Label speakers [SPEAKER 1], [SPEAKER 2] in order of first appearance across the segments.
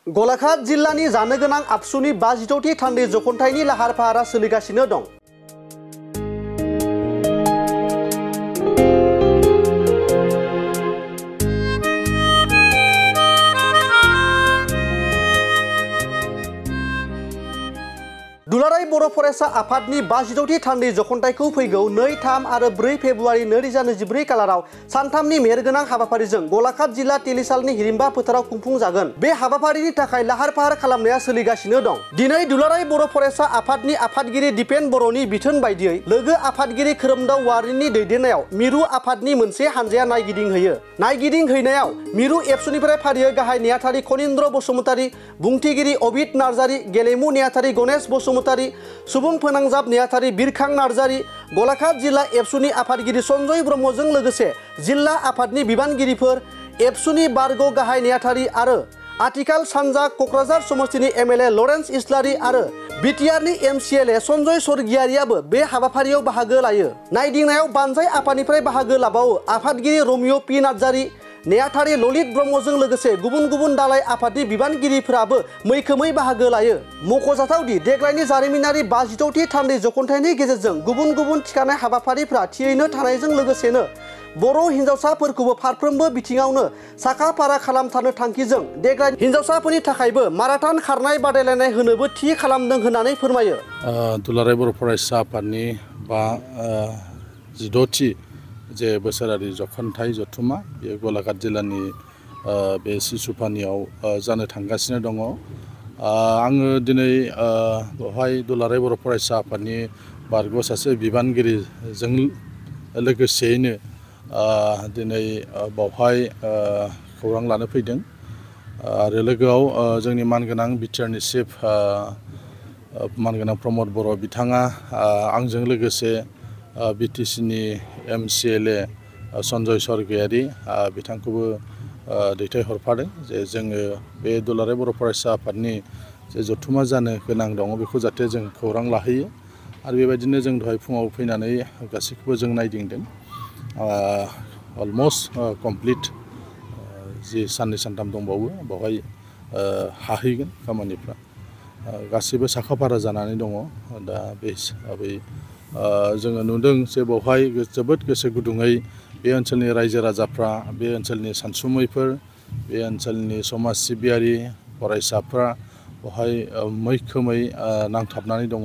[SPEAKER 1] गलाघाट जिल्लानि जानो गोनां आबसुनि 56थि थान्दै जखन्थाइनि लाहार फाहारा सोलिगासिनो दं। दुलाराय बर' फरायसा आफादनि 56थि थान्दै जखन्थाइखौ फैगौ 2, 3 आरो 4 फेब्रुवारि 2024 खालाराव सानथामनि मेहेरगोनां हाबाफारिजों गलाघाट जिल्ला तेलिसालनि हिरिम्बा फोथाराव खुंफुंजागोन। बे हाबाफारिनि थाखाय लाहार फाहार खालामनाया सोलिगासिनो दं। दिनै दुलाराय बर' फरायसा आफादनि आफादगिरि दिपेन बर'नि बिथोन बायदियै लोगो आफादगिरि खोरोमदाव वारिनि दैदेननायाव मिरु आफादनि मोनसे हानजाया नायगिदिंहैयो। नायगिदिंहैनायाव मिरु एबसुनिफ्राय फारियै गाहाय नेहाथारि खनिन्द्र बसुमतारी, बुंथिगिरि अबित नार्जारी, गेलेमु नेहाथारि गणेश बसुमतारी, सुबुं फोनांजाब नेहाथारि बिरखां नार्जारी, गलाघाट जिल्ला एबसुनि आफादगिरि सन्जय ब्रह्मजों लोगोसे जिल्ला आफादनि बिबानगिरिफोर, एबसुनि बारग' गाहाय नेहाथारि आरो आथिखाल सानजा क'क्राझार समस्तिनि एमएलए लरेन्स इस्लारि आरो बिटिआरनि एमसिएलए सन्जय स्वर्गियारियाबो बे हाबाफारियाव बाहागो लायो। नायदिंनायाव बानजाय आफादनिफ्राय बाहागो लाबावो आफादगिरि रमिय' पि नार्जारी, नेहाथारि ललित ब्रह्मजों लोगोसे गुबुन गुबुन दालाय आफादनि बिबानगिरिफोराबो मैखोमै बाहागो लायो। मख'जाथावदि देग्लायनि जारिमिनारि 56थि थान्दै जखन्थाइनि गेजेरजों गुबुन गुबुन थिखानाय हाबाफारिफ्रा थियैनो थानायजों लोगोसेनो बर' हिन्जावसाफोरखौबो फारफ्रोमबो बिथिङावनो साखा फारा खालामथारनो थांखिजों देग्लाय हिन्जावसाफोरनि थाखायबो माराथन खारनाय बादायलायनाय होनोबो थि खालामदों होननानै फोरमायो।
[SPEAKER 2] दुलाराय बर' फरायसा आफादनि 16थि जे बोसोरारि जखन्थाइ जथुमा बे गलाघाट जिल्लानि बे सिसुपानियाव जानो थांगासिनो दङ। आङो दिनै बेवहाय दुलाराय बर' फरायसा आफादनि बारग' सासे बिबानगिरिजों लोगोसेयैनो दिनै बावहाय खौरां लानो फैदों आरो लोगोआव जोंनि मानगोनां बिटिआरनि चिफ मानगोनां प्रमद बर' बिथाङा आंजों लोगोसे बिटिसिनि एमसिएलए सन्जय स्वर्गियारि बिथांखौबो दैथायहरफादों जे जोङो बे दुलाराय बर' फरायसा आफादनि जे जथुमा जानो गोनां दङ बेखौ जाहाथे जों खौरां लाहैयो आरो बेबायदिनो जों दहाय फुङाव फैनानै गासैखौबो जों नायदिंदों। अलमस्ट कमप्लिट जि साननै सानथाम दंबावो बेवहाय हाहैगोन खामानिफ्रा गासैबो साखाफारा जानानै दङ। दा बे हिसाबै जोङो नुदों जे बेवहाय जोबोद गोसो गुदुङै बे ओनसोलनि रायजो राजाफ्रा, बे ओनसोलनि सानसुमैफोर, बे ओनसोलनि समाज सिबियारि फरायसाफ्रा बेवहाय मैखोमै नांथाबनानै दङ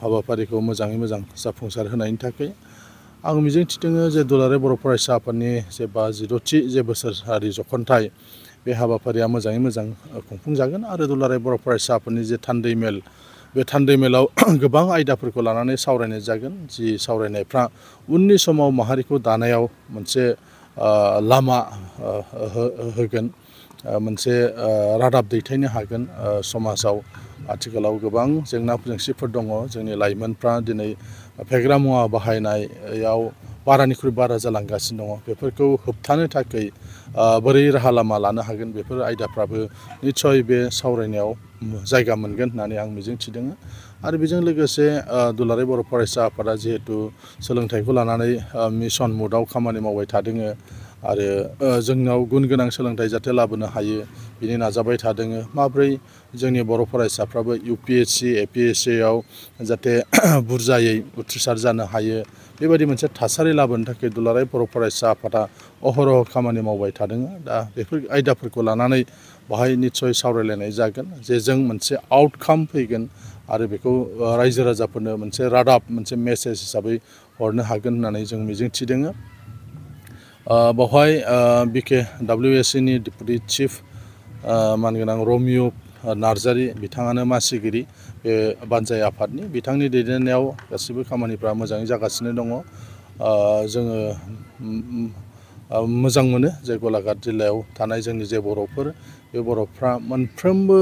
[SPEAKER 2] हाबाफारिखौ मोजाङै मोजां जाफुंसार होनायनि थाखाय। आं मिजिंथिदों जे दुलाराय बर' फरायसा आफादनि जे 56थि जे बोसोरारि जखन्थाइ बे हाबाफारिया मोजाङै मोजां खुंफुंजागोन आरो दुलाराय बर' फरायसा आफादनि जे थान्दै मेल बे थान्दै मेलाव गोबां आयदाफोरखौ लानानै सावरायनाय जागोन जि सावरायनायफ्रा उननि समाव माहारिखौ दानायाव मोनसे लामा होगोन, मोनसे रादाब दैथायनो हागोन। समाजाव आथिखालाव गोबां जेंना जेंसिफोर दङ। जोंनि लाइमोनफ्रा दिनै फेग्रा मुवा बाहायनायाव बारानिख्रुइ बारा जालांगासिनो दङ। बेफोरखौ होबथानो थाखाय बोरै राहा लामा लानो हागोन बेफोर आयदाफ्राबो निस्सय बे सावरायनायाव जायगा मोनगोन होननानै आं मिजिंथिदों। आरो बेजों लोगोसे दुलाराय बर' फरायसा आफादा जिहेतु सोलोंथाइखौ लानानै मिशन मुडआव खामानि मावबाय थादों आरो जोंनाव गुन गोनां सोलोंथाइ जाहाथे लाबोनो हायो बिनि नाजाबाय थादों। माब्रै जोंनि बर' फरायसाफ्राबो UPSC APSCआव जाहाथे बुरजायै उथ्रिसार जानो हायो बेबायदि मोनसे थासारि लाबोनो थाखाय दुलाराय बर' फरायसा आफादा अहरह खामानि मावबाय थादों। दा बेफोर आयदाफोरखौ लानानै बाहाय निस्सय सावरायलायनाय जागोन जे जों मोनसे आउटकाम फैगोन आरो बेखौ रायजो राजाफोरनो मोनसे रादाब, मोनसे मेसेज हिसाबै हरनो हागोन होननानै जों मिजिंथिदों। बेवहाय BKWSCनि डेपुटि चिफ मानगोनां रमिय' नार्जारी बिथाङानो मासिगिरि बे बानजाय आफादनि, बिथांनि दैदेननायाव गासिबो खामानिफ्रा मोजाङै जागासिनो दङ। जोङो मोजां मोनो जे गलाघाट जिल्लायाव थानाय जोंनि जे बर'फोर बे बर'फ्रा मोनफ्रोमबो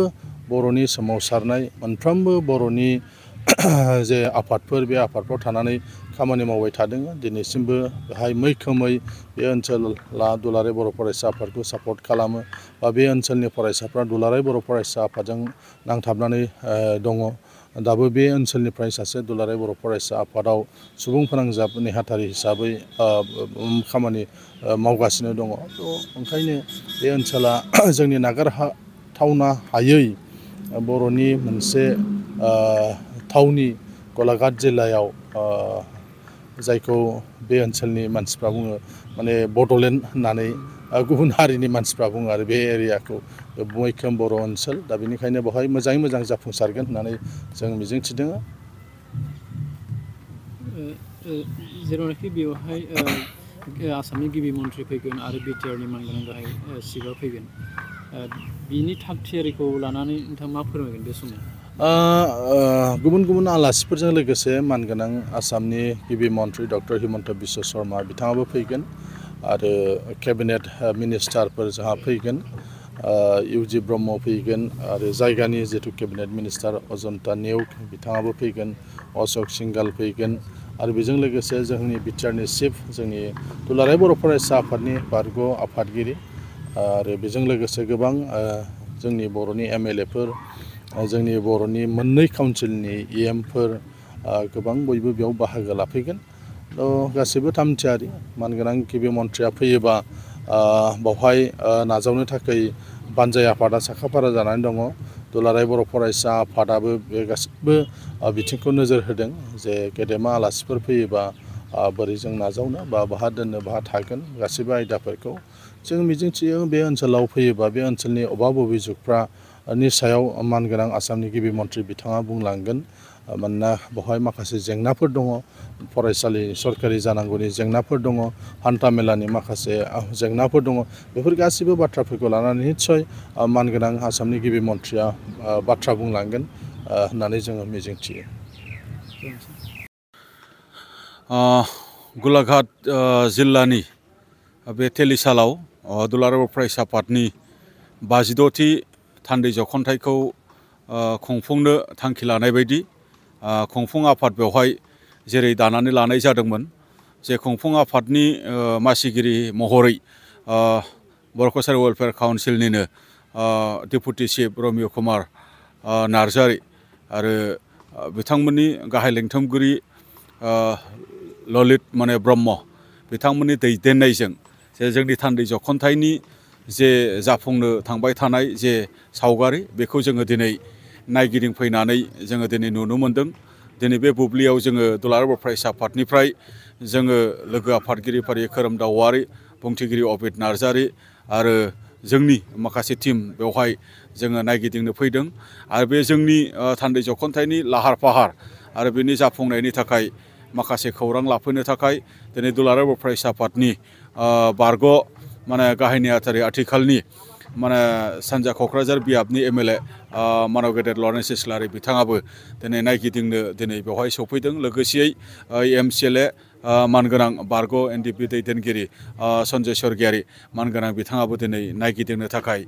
[SPEAKER 2] बर'नि सोमावसारनाय, मोनफ्रोमबो बर'नि जे आफादफोर बे आफादफ्राव थानानै खामानि मावबाय थादों। दिनैसिमबो बेहाय मैखोमै बे ओनसोला दुलाराय बर' फरायसा आफादखौ सापर्ट खालामो बा बे ओनसोलनि फरायसाफ्रा दुलाराय बर' फरायसा आफादजों नांथाबनानै दङ। दाबो बे ओनसोलनिफ्राय सासे दुलाराय बर' फरायसा आफादाव सुबुं फोनांजाब नेहाथारि हिसाबै खामानि मावगासिनो दङ। थ' ओंखायनो बे ओनसोला जोंनि थावना हायै बर'नि मोनसे थावनि गलाघाट जिल्लायाव जायखौ बे ओनसोलनि मानसिफ्रा बुङो माने बड'लेण्ड होननानै गुबुन हारिनि मानसिफ्रा बुङो आरो बे एरियाखौ मैखोम बर' ओनसोल दा बेनिखायनो बेवहाय मोजाङै मोजां जाफुंसारगोन होननानै जों मिजिंथिदों
[SPEAKER 3] जेरावनाखि बेवहाय आसामनि गिबि मन्थ्रि फैगोन आरो बिटिआरनि मानगोनां गाहाय सिफआ फैगोन बिनि थाग थियारिखौ लानानै नोंथाङा मा फोरमायगोन बे समाव
[SPEAKER 2] गुबुन गुबुन आलासिफोरजों लोगोसे मानगोनां आसामनि गिबि मन्थ्रि डक्टर हिमन्त बिश्व शर्मा बिथाङाबो फैगोन आरो केबिनेट मिनिस्टारफोर जोंहा फैगोन इउजि ब्रह्म फैगोन आरो जायगानि जिथु केबिनेट मिनिस्टार अजन्ता नेउग बिथाङाबो फैगोन अशक सिंगाल फैगोन आरो बेजों लोगोसे जोंनि बिटिआरनि चिफ जोंनि दुलाराय बर' फरायसा आफादनि बारग' आफादगिरि आरो बेजों लोगोसे गोबां जोंनि बर'नि एमएलएफोर जोंनि बर'नि मोननै काउन्सिलनि इएमफोर गोबां बयबो बेयाव बाहागो लाफैगोन गासैबो थामथियारि मानगोनां गिबि मन्थ्रिया फैयोबा बावहाय नाजावनो थाखाय बानजाय आफादा साखाफारा जानानै दङ दुलाराय बर' फरायसा आफादाबो बे गासैबो बिथिंखौ नोजोर होदों जे गेदेमा आलासिफोर फैयोबा बोरै जों नाजावनो बा बाहा दोननो बाहा थागोन गासैबो आयदाफोरखौ जों मिजिंथियो बे ओनसोलाव फैयोबा बे ओनसोलनि अभाब अभिजुगफ्रा नि सायाव मानगोनां आसामनि गिबि मन्थ्रि बिथाङा बुंलांगोन मानोना बेवहाय माखासे जेंनाफोर दङ फरायसालि सरकारि जानांगौनि जेंनाफोर दङ हान्था मेलानि माखासे जेंनाफोर दङ बेफोर गासैबो बाथ्राफोरखौ लानानै निस्सय मानगोनां आसामनि गिबि मन्थ्रिया बाथ्रा बुंलांगोन होननानै जोङो मिजिंथियो
[SPEAKER 4] गलाघाट जिल्लानि बे तेलिसालाव दुलाराय बर' फरायसा आफादनि 52थि थान्दै जख'न्थाइखौ खुंफुंनो थांखि लानाय बायदि खुंफुं आफाद बेवहाय जेरै दानानै लानाय जादोंमोन जे खुंफुं आफादनि मासिगिरि महरै बर' कसारि वेलफेयार काउन्सिलनिनो डेपुटि चिफ रमिय' कुमार नार्जारि आरो बिथांमोननि गाहाय लेंथुमगिरि ललित माने ब्रह्म बिथांमोननि दैदेननायजों जे जोंनि थान्दै जख'न्थाइनि जे जाफुंनो थांबाय थानाय जे सावगारि बेखौ जोङो दिनै नायगिदिंफैनानै जोङो दिनै नुनो मोन्दों दिनै बे बुब्लियाव जोङो दुलाराय बर' फरायसा आफादनिफ्राय जोङो लोगो आफादगिरि फारि खोरोमदाव औवारि बुंथिगिरि अबित नार्जारि आरो जोंनि माखासे टिम बेवहाय जोङो नायगिदिंनो फैदों आरो बे जोंनि थान्दै जख'न्थाइनि लाहार फाहार आरो बेनि जाफुंनायनि थाखाय माखासे खौरां लाफैनो थाखाय दिनै दुलाराय बर' फरायसा आफादनि बारग' माने गाहाय नेहाथारि आथिखालनि माने सानजा क'क्राझार बियाबनि एमएलए मानव गेदेर लरेन्स इस्लारि बिथाङाबो दिनै नायगिदिंनो दिनै बेवहाय सफैदों लोगोसेयै एमसिएलए मानगोनां बारग' एनडिपि दैदेनगिरि सन्जय स्वर्गियारि मानगोनां बिथाङाबो दिनै नायगिदिंनो थाखाय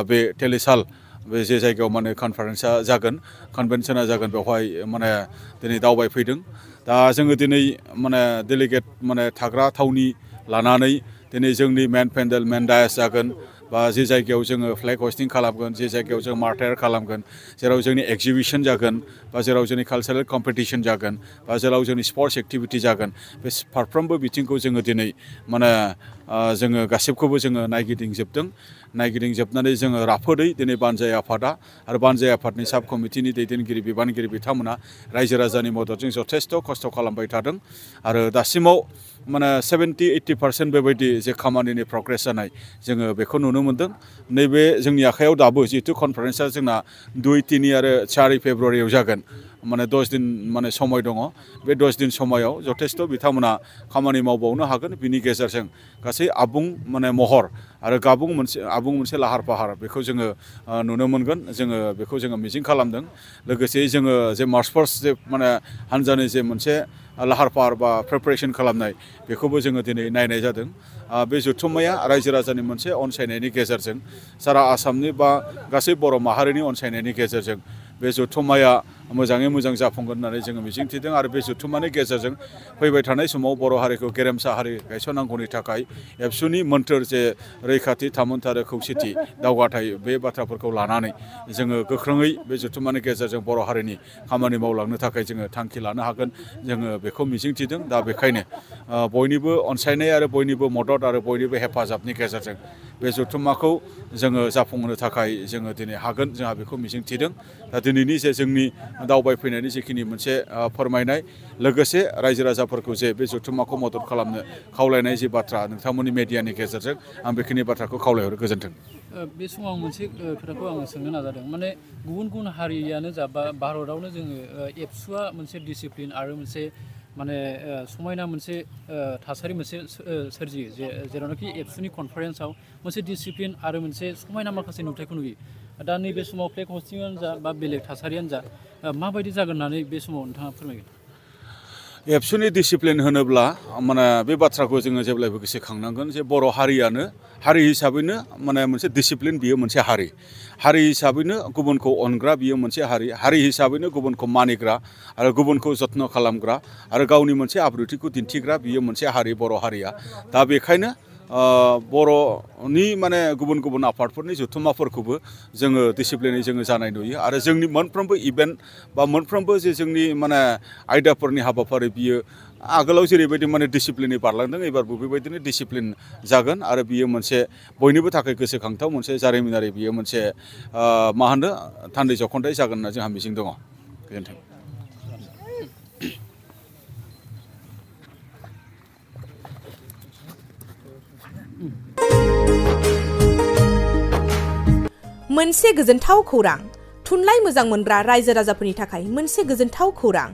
[SPEAKER 4] बे तेलिसाल बे जे जायगायाव माने कनफारेन्सआ जागोन कनभेनसना जागोन बेवहाय माने दिनै दावबायफैदों दा जोङो दिनै माने डेलिगेट माने थाग्रा थावनि लानानै दिनै जोंनि मेन पेन्डेल मेन डायास जागोन बा जे जायगायाव जोङो फ्लेग हस्टिं खालामगोन जे जायगायाव जों मार्टायार खालामगोन जेराव जोंनि एक्जिबिसन जागोन बा जेराव जोंनि कालचारेल कम्पिटिसन जागोन बा जेराव जोंनि स्पर्ट्स एक्टिभिटि जागोन बे फारफ्रोमबो बिथिंखौ जोङो दिनै माने जोङो गासिबखौबो जोङो नायगिदिंजोबनानै जोङो राफोदै दिनै बानजाय आफादा आरो बानजाय आफादनि साब कमिटिनि दैदेनगिरि बिबानगिरि बिथांमोना रायजो राजानि मददजों जथेस्थ' खस्थ' खालामबाय थादों आरो दासिमाव माने 70-80% बेबायदि जे खामानिनि प्रग्रेस जानाय जोङो बेखौ नुनो मोन्दों नैबे जोंनि आखायाव दाबो जिहेतु कनफारेन्सआ जोंना 2-3 आरो 4 फेब्रुवारियाव जागोन माने 10 दिन माने समय दङ बे 10 दिन समायाव जथेस्थ' बिथांमोना खामानि मावबावनो हागोन बिनि गेजेरजों गासै आबुं माने महर आरो आबुं मोनसे लाहार फाहार बेखौ जोङो नुनो मोनगोन जोङो बेखौ जोङो मिजिं खालामदों लोगोसे जोङो जे मार्च फार्स्ट जे माने हानजानि जे मोनसे लाहार फाहार बा प्रिपारेसन खालामनाय बेखौबो जोङो दिनै नायनाय जादों बे जथुम्माया रायजो राजानि मोनसे अनसायनायनि गेजेरजों सारा आसामनि बा गासै बर' माहारिनि अनसायनायनि गेजेरजों बे जथुम्माया मोजाङै मोजां जाफुंगोन होननानै जोङो मिजिंथिदों आरो बे जथुम्मानि गेजेरजों फैबाय थानाय समाव बर' हारिखौ गेरेमसा हारि गायसननांगौनि थाखाय एबसुनि मोन्थोर जे रैखाथि थामोन्था आरो खौसेथि दावगाथाय बे बाथ्राफोरखौ लानानै जोङो गोख्रोङै बे जथुम्मानि गेजेरजों बर' हारिनि खामानि मावलांनो थाखाय जोङो थांखि लानो हागोन जोङो बेखौ मिजिंथिदों दा बेखायनो बयनिबो अनसायनाय आरो बयनिबो मदद आरो बयनिबो हेफाजाबनि गेजेरजों बे जथुम्माखौ जोङो जाफुंहोनो थाखाय जोङो दिनै हागोन जोंहा बेखौ मिजिंथिदों दा दिनैनि जे जोंनि दावबायफैनायनि जिखिनि मोनसे फोरमायनाय लोगोसे रायजो राजाफोरखौ जे बे जथुम्माखौ मदद खालामनो खावलायनाय जि बाथ्रा नोंथांमोननि मेडियानि गेजेरजों आं बेखिनि बाथ्राखौ खावलायहरो गोजोन्थों
[SPEAKER 3] बे समाव मोनसे खोथाखौ आं सोंनो नाजादों माने गुबुन गुबुन हारियानो जा बा भारतआवनो जोङो एबसुआ मोनसे डिसिप्लिन आरो मोनसे माने समायना मोनसे थासारि मोनसे सोरजियो जेरावनाखि एबसुनि कनफारेन्सआव मोनसे डिसिप्लिन आरो मोनसे समायना माखासे नुथायखौ नुयो दा नैबे समाव फ्लेग हस्टिंआनो जा बा बेलेग थासारियानो जा माबायदि जागोन होननानै बे समाव नोंथाङा फोरमायगोन
[SPEAKER 4] एबसुनि डिसिप्लिन होनोब्ला माने बे बाथ्राखौ जोङो जेब्लायबो गोसोखांनांगोन जे बर' हारियानो हारि हिसाबैनो माने मोनसे डिसिप्लिन बियो मोनसे हारि हिसाबैनो गुबुनखौ अनग्रा बियो मोनसे हारि हिसाबैनो गुबुनखौ मानिग्रा आरो गुबुनखौ जत्न खालामग्रा आरो गावनि मोनसे आब्रुथिखौ दिन्थिग्रा बियो मोनसे हारि बर' हारिया दा बेखायनो बर'नि माने गुबुन गुबुन आफादफोरनि जथुम्माफोरखौबो जोङो डिसिप्लिनै जोङो जानाय नुयो आरो जोंनि मोनफ्रोमबो इभेन्ट बा मोनफ्रोमबो जे जोंनि माने आयदाफोरनि हाबाफारि बियो आगोलाव जेरैबायदि माने डिसिप्लिनै बारलांदों एबारबो बेबायदिनो डिसिप्लिन जागोन आरो बियो मोनसे बयनिबो थाखाय गोसोखांथाव मोनसे जारिमिनारि बियो मोनसे मा होनो थान्दै जख'न्थाय जागोन होनना जोंहा मिजिं दङ गोजोन्थों
[SPEAKER 5] मोनसे गोजोनथाव खौरां थुनलाइ मोजां मोनग्रा रायजो राजाफोरनि थाखाय मोनसे गोजोनथाव खौरां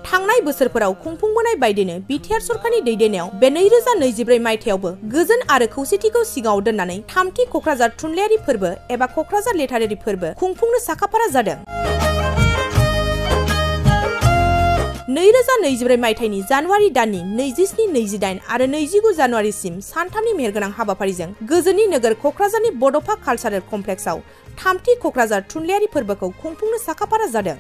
[SPEAKER 5] थांनाय बोसोरफोराव खुंफुंबोनाय बायदिनो बिटिआर सरकारनि दैदेननायाव बे 2024 मायथाइयावबो गोजोन आरो खौसेथिखौ सिगाङाव दोननानै थामथि क'क्राझार थुनलाइयारि फोरबो एबा क'क्राझार लिटारेरि फोरबो खुंफुंनो साखाफारा जादों 2024 मायथाइनि जानुवारि दाननि 27, 28 आरो 29 जानुवारिसिम सानथामनि मेहेरगोनां हाबाफारिजों गोजोननि नोगोर क'क्राझारनि बड'फा कालचारेल कमप्लेक्सआव थामथि क'क्राझार थुनलाइयारि फोरबोखौ खुंफुंनो साखाफारा जादों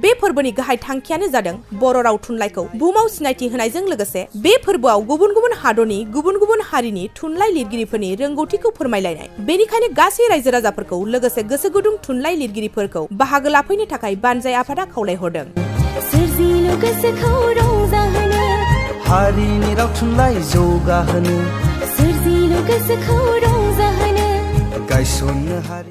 [SPEAKER 5] बे फोरबोनि गाहाय थांखियानो जादों बर' राव थुनलाइखौ बुहुमाव सिनायथि होनायजों लोगोसे बे फोरबोआव गुबुन गुबुन हादरनि गुबुन गुबुन हारिनि थुनलाइ लिरगिरिफोरनि रोंगौथिखौ फोरमायलायनाय बेनिखायनो गासै रायजो राजाफोरखौ लोगोसे गोसो गुदुं थुनलाइ लिरगिरिफोरखौ बाहागो लाफैनो थाखाय बानजाय आफादा खावलायहरदों
[SPEAKER 6] सोरजिलु गोसोखौ रंजाहोनो हारिनि राव थुनलाइ जौगाहोनो सोरजिलु गोसोखौ रंजाहोनो गायसननो हारि